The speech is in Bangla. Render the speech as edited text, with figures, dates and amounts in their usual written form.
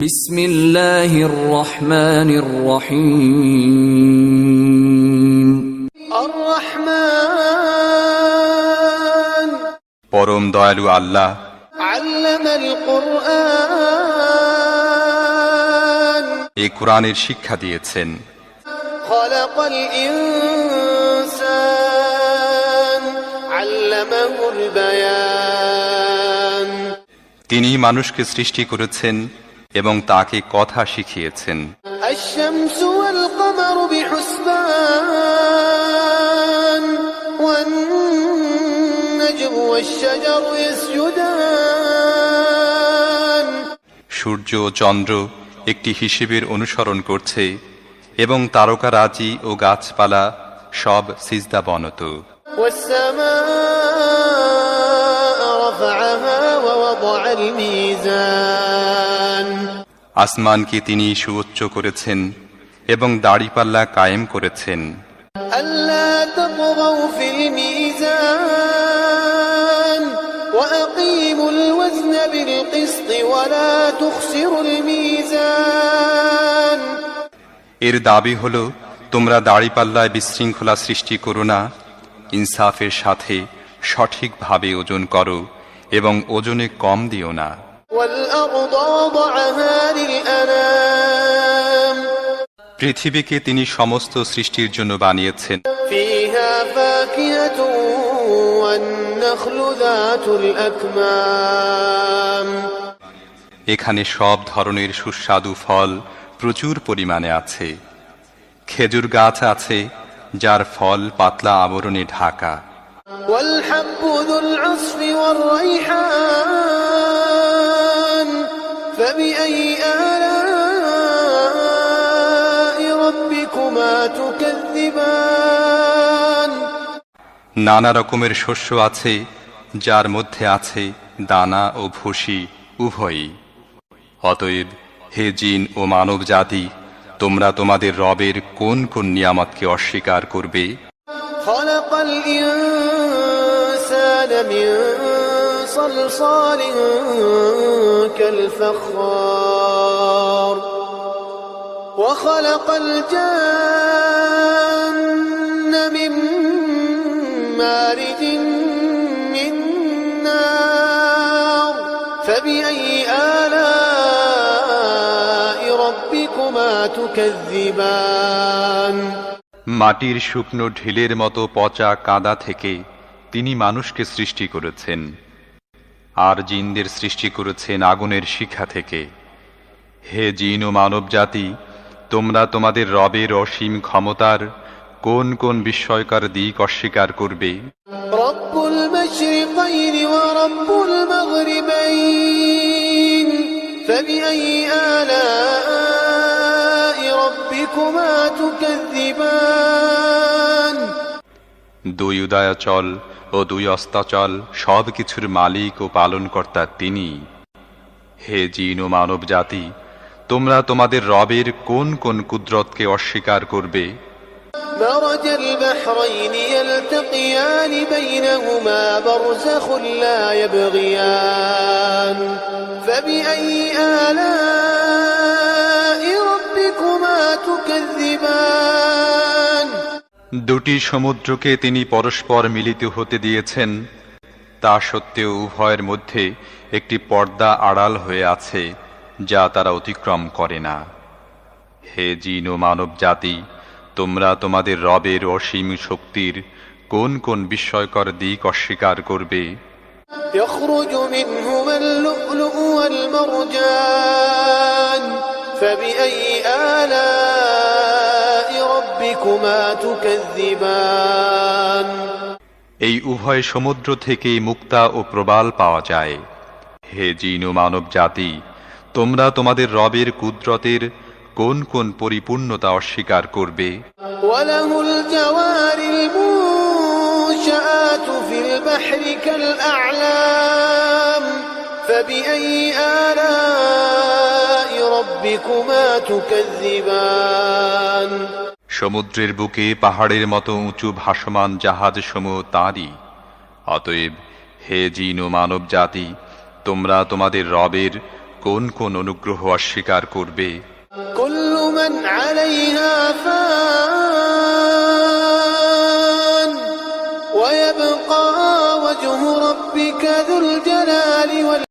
বিসমিল্লাহির রহমানির রহিম। আর রহমান, পরম দয়ালু আল্লাহ আল্লামাল কুরআন, এই কোরআনের শিক্ষা দিয়েছেন। খলাকাল ইনসান, আল্লামাহুল বায়ান, তিনি মানুষকে সৃষ্টি করেছেন এবং তাকে কথা শিখিয়েছেন। আশ-শামসু ওয়াল কমারু বিহুসবান, ওয়ান-নাজমু ওয়াশ-শাজারু ইয়াসজুদান। সূর্য ও চন্দ্র একটি হিসেবের অনুসরণ করছে এবং তারকারাজি ও গাছপালা সব সিজদাবনত। ওয়াস-সামাআ রাফা'আহা ওয়া ওয়াদা'আল মিজান। আসমানকে তিনি সুউচ্চ করেছেন এবং দাড়িপাল্লা কায়েম করেছেন। আল্লা তাতগাউ ফিল মিজান ওয়া আকিমুল ওয়াজনা বিল কিসত ওয়া লা তুখসিরুল মিজান। এর দাবি হলো, তোমরা দাড়িপাল্লায় বিশৃঙ্খলা সৃষ্টি করো না, ইনসাফের সাথে সঠিকভাবে ওজন করো এবং ওজনে কম দিও না। ওয়াল-আরদ ওয়াদা'আহা লিল-আনাম, পৃথিবীকে তিনি সমস্ত সৃষ্টির জন্য বানিয়েছেন। ফীহা ফাকিহাতু ওয়ান-নাখলু যাতুল আকমাম, এখানে সব ধরনের সুস্বাদু ফল প্রচুর পরিমাণে আছে। খেজুর গাছ আছে যার ফল পাতলা আবরণে ঢাকা। ওয়াল-হাব্বু যুল আসফি ওয়ার-রাইহান, ফাবিআইয়ি আলা'i রাব্বিকুমা তুকাযযিবান, নানা রকমের শস্য আছে যার মধ্যে আছে দানা ও ভুসি উভয়ই। অতএব হে জিন ও মানব জাতি, তোমরা তোমাদের রবের কোন কোন নিয়ামতকে অস্বীকার করবে? খলাকাল ইনসানা মিন সালসালিন কাল ফাখখার, ওয়া খলাকাল জান্না মিন মারিজিন মিন নার, ফাবিআইয়ি আলা'i রাব্বিকুমা তুকাযযিবান। মাটির শুকনো ঢিলের মতো পচা কাদা থেকে তিনি মানুষকে সৃষ্টি করেছেন, আর জিনদের সৃষ্টি করেছেন আগুনের শিখা থেকে। হে জিন ও মানব জাতি, তোমরা তোমাদের রবের অসীম ক্ষমতার কোন কোন বিস্ময়কর দিক অস্বীকার করবে? রব্বুল মাশরিকাইনি ওয়া রব্বুল মাগরিবাইন, ফাবিআইয়ি আলা'i রাব্বিকুমা তুকাযযিবান। দুই উদয়াচল ও দুই অস্তাচল সব কিছুর মালিক ও পালনকর্তা তিনি। হে জিন ও মানব জাতি, তোমরা তোমাদের রবের কোন কোন কুদরতকে অস্বীকার করবে? مرج البحرين يلتقيان بينهما برزخ لا يبغيان، فبأي آلاء ربكما تكذبان। দুটি সমুদ্রকে তিনি পরস্পর মিলিত হতে দিয়েছেন, তা সত্ত্বেও উভয়ের মধ্যে একটি পর্দা আড়াল হয়ে আছে যা তারা অতিক্রম করে না। হে জিন ও মানব জাতি, তোমরা তোমাদের রবের অসীম শক্তির কোন কোন বিস্ময়কর দিক অস্বীকার করবে? يخرج منهما اللؤلؤ والمرجان، فبأي آلاء ربكما تكذبان। এই উভয় সমুদ্র থেকে মুক্তা ও প্রবাল পাওয়া যায়। হে জিন ও মানব জাতি, তোমরা তোমাদের রবের কুদরতের কোন কোন পরিপূর্ণতা অস্বীকার করবে? وله الجوار المنشآت في البحر كالأعلام، فبأي آلاء ربكما تكذبان। সমুদ্রের বুকে পাহাড়ের মতো উঁচু ভাসমান জাহাজ সমূহ তাঁরই। অতএব হে জিন ও মানব জাতি, তোমরা তোমাদের রবের কোন কোন অনুগ্রহ অস্বীকার করবে? كل من عليها فان ويبقى وجه ربك ذو الجلال